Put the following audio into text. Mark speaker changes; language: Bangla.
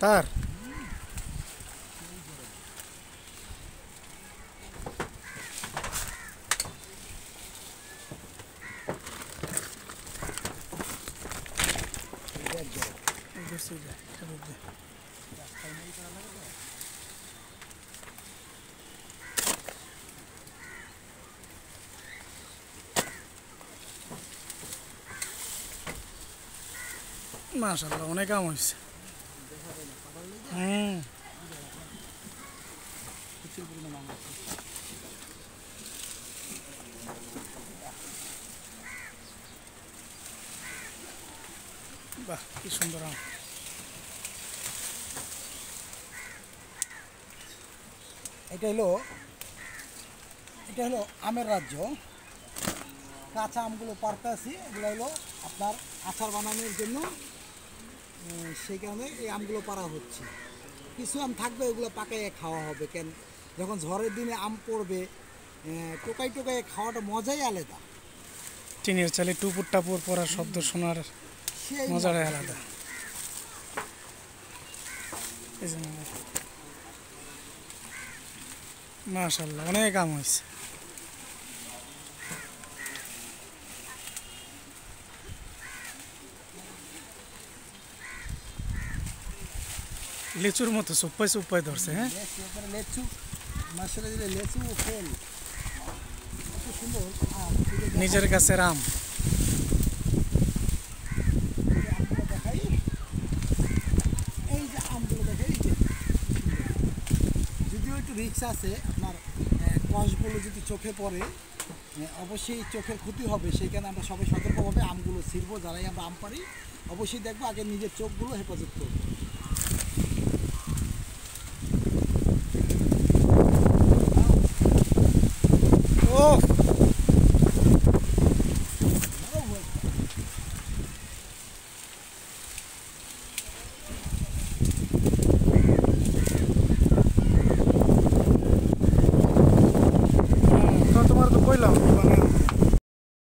Speaker 1: কাঁঠার মাশাআল্লাহ অনেক আম হয়েছে। বাহ কি সুন্দর আম।
Speaker 2: এটা হলো আমের রাজ্য। কাঁচা আমগুলো পাড়তে আছি, এগুলো হলো আপনার আচার বানানোর জন্য। সেই কারণে এই আমগুলো পাড়া হচ্ছে। কিছু আম থাকবে, ওগুলো পাকাইয়ে খাওয়া হবে। কেন যখন ঝড়ের দিনে আম পড়বে, টোকাই টোকাই খাওয়াটা মজাই আলাদা।
Speaker 1: টিনের চালে টুপুর টাপুর পড়ার শব্দ শোনার
Speaker 2: সেই
Speaker 1: মজাটাই আলাদা। মাশাআল্লাহ অনেক আম হয়েছে। লিচুর মতো চুপ্পাই চুপ্পাই ধরছে। হ্যাঁ
Speaker 2: লেচু মাসেরা দিলে লেচু ফল কত সুন্দর আম।
Speaker 1: নিজের গাছের আম।
Speaker 2: আমগুলো দেখাই, এই যে আমগুলো দেখাই, যদিও একটু রিক্স আছে আপনার, কষগুলো যদি চোখে পড়ে অবশ্যই চোখের ক্ষতি হবে। সেইখানে আমরা সবাই সতর্কভাবে আমগুলো ছিঁড়বো। যারাই আমরা আম পারি অবশ্যই দেখবো, আগে নিজের চোখগুলো হেফাজত করবো।
Speaker 1: ও